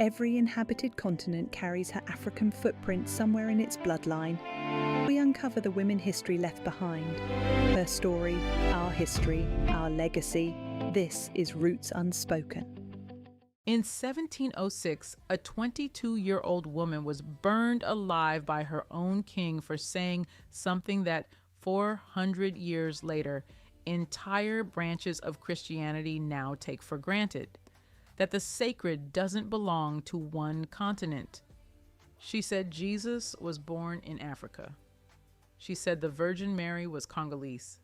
Every inhabited continent carries her African footprint somewhere in its bloodline. We uncover the women history left behind. Her story, our history, our legacy. This is Roots Unspoken. In 1706, a 22-year-old woman was burned alive by her own king for saying something that 400 years later, entire branches of Christianity now take for granted: that the sacred doesn't belong to one continent. She said Jesus was born in Africa. She said the Virgin Mary was Congolese.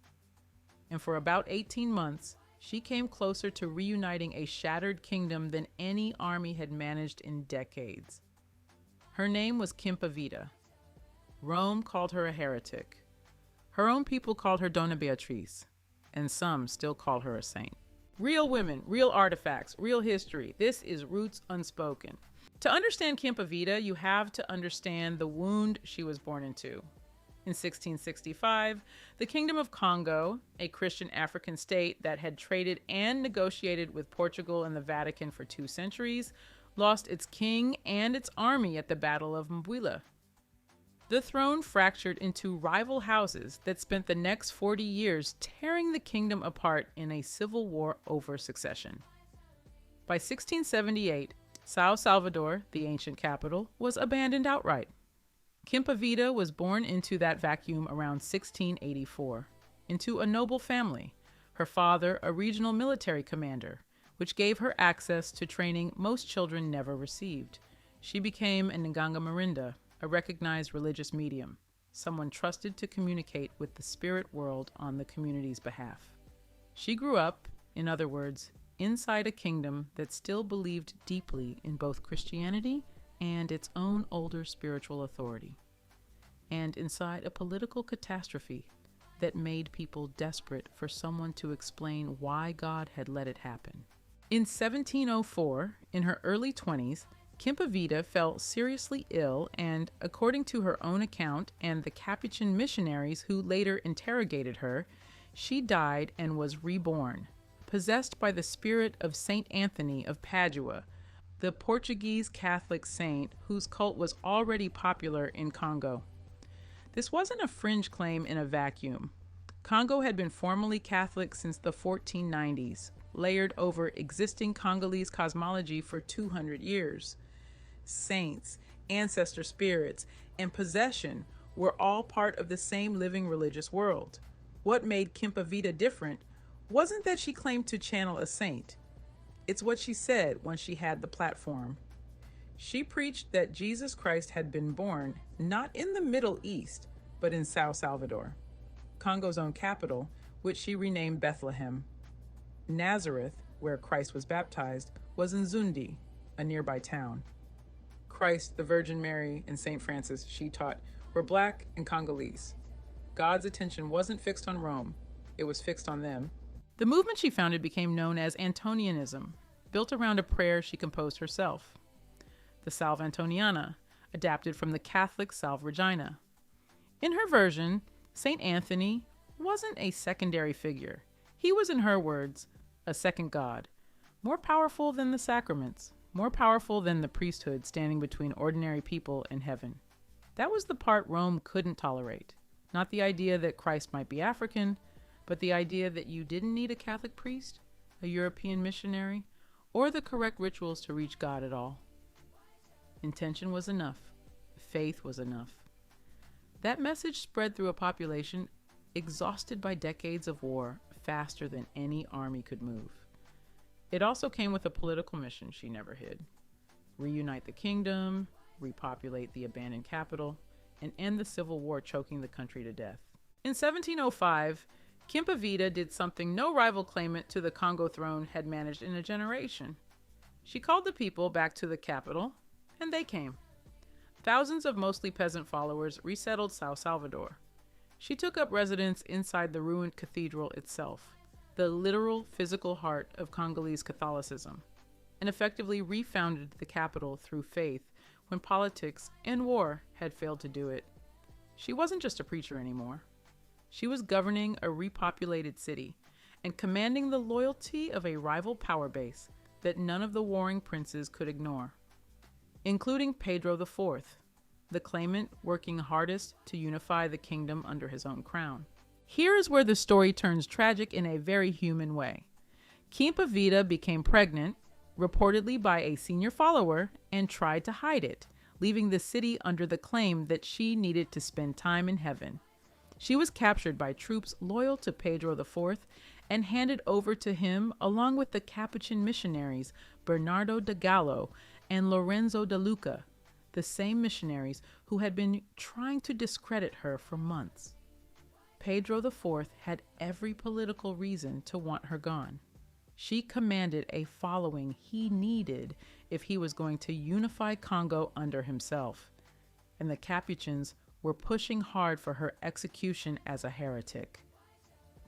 And for about 18 months, she came closer to reuniting a shattered kingdom than any army had managed in decades. Her name was Kimpavita. Rome called her a heretic. Her own people called her Dona Beatriz, and some still call her a saint. Real women, real artifacts, real history. This is Roots Unspoken. To understand Kimpavita, you have to understand the wound she was born into. In 1665, the Kingdom of Kongo, a Christian African state that had traded and negotiated with Portugal and the Vatican for 2 centuries, lost its king and its army at the Battle of Mbwila. The throne fractured into rival houses that spent the next 40 years tearing the kingdom apart in a civil war over succession. By 1678, São Salvador, the ancient capital, was abandoned outright. Kimpavita was born into that vacuum around 1684, into a noble family, her father a regional military commander, which gave her access to training most children never received. She became a Nganga Marinda, a recognized religious medium, someone trusted to communicate with the spirit world on the community's behalf. She grew up, in other words, inside a kingdom that still believed deeply in both Christianity and its own older spiritual authority, and inside a political catastrophe that made people desperate for someone to explain why God had let it happen. In 1704, in her early 20s, Kimpavita fell seriously ill and, according to her own account and the Capuchin missionaries who later interrogated her, she died and was reborn, possessed by the spirit of Saint Anthony of Padua, the Portuguese Catholic saint whose cult was already popular in Kongo. This wasn't a fringe claim in a vacuum. Kongo had been formally Catholic since the 1490s, layered over existing Congolese cosmology for 200 years. Saints, ancestor spirits, and possession were all part of the same living religious world. What made Kimpavita different wasn't that she claimed to channel a saint. It's what she said when she had the platform. She preached that Jesus Christ had been born not in the Middle East, but in São Salvador, Congo's own capital, which she renamed Bethlehem. Nazareth, where Christ was baptized, was in Zundi, a nearby town. Christ, the Virgin Mary, and St. Francis, she taught, were Black and Congolese. God's attention wasn't fixed on Rome, it was fixed on them. The movement she founded became known as Antonianism, built around a prayer she composed herself. The Salve Antoniana, adapted from the Catholic Salve Regina. In her version, St. Anthony wasn't a secondary figure. He was, in her words, a second God, more powerful than the sacraments, more powerful than the priesthood standing between ordinary people and heaven. That was the part Rome couldn't tolerate, not the idea that Christ might be African, but the idea that you didn't need a Catholic priest, a European missionary, or the correct rituals to reach God at all. Intention was enough. Faith was enough. That message spread through a population exhausted by decades of war faster than any army could move. It also came with a political mission she never hid: reunite the kingdom, repopulate the abandoned capital, and end the civil war choking the country to death. In 1705, Kimpavita did something no rival claimant to the Kongo throne had managed in a generation. She called the people back to the capital, and they came. Thousands of mostly peasant followers resettled São Salvador. She took up residence inside the ruined cathedral itself, the literal physical heart of Congolese Catholicism, and effectively refounded the capital through faith when politics and war had failed to do it. She wasn't just a preacher anymore. She was governing a repopulated city and commanding the loyalty of a rival power base that none of the warring princes could ignore. including Pedro IV, the claimant working hardest to unify the kingdom under his own crown. Here is where the story turns tragic in a very human way. Kimpavita became pregnant, reportedly by a senior follower, and tried to hide it, leaving the city under the claim that she needed to spend time in heaven. She was captured by troops loyal to Pedro IV and handed over to him along with the Capuchin missionaries Bernardo da Gallo and Lorenzo da Luca, the same missionaries who had been trying to discredit her for months. Pedro IV had every political reason to want her gone. She commanded a following he needed if he was going to unify Kongo under himself, and the Capuchins were pushing hard for her execution as a heretic.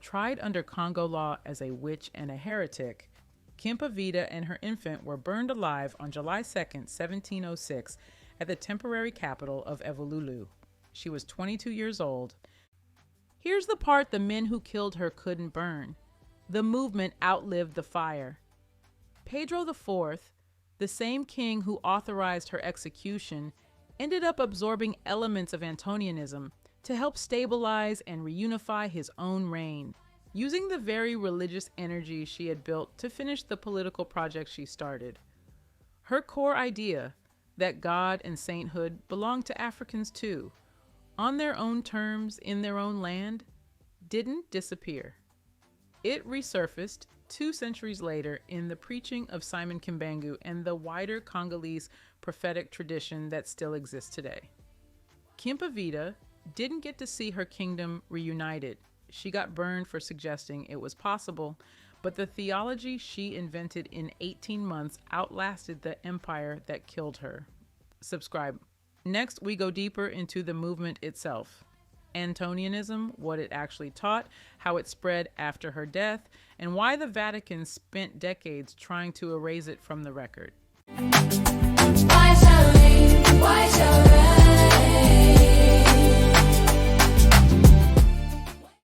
Tried under Kongo law as a witch and a heretic, Kimpavita and her infant were burned alive on July 2, 1706, at the temporary capital of Evolulu. She was 22 years old. Here's the part the men who killed her couldn't burn. The movement outlived the fire. Pedro IV, the same king who authorized her execution, ended up absorbing elements of Antonianism to help stabilize and reunify his own reign, using the very religious energy she had built to finish the political project she started. Her core idea, that God and sainthood belonged to Africans too, on their own terms in their own land, didn't disappear. It resurfaced 2 centuries later in the preaching of Simon Kimbangu and the wider Congolese prophetic tradition that still exists today. Kimpavita didn't get to see her kingdom reunited. She got burned for suggesting it was possible, but the theology she invented in 18 months outlasted the empire that killed her. Subscribe. Next, we go deeper into the movement itself. Antonianism, what it actually taught, how it spread after her death, and why the Vatican spent decades trying to erase it from the record.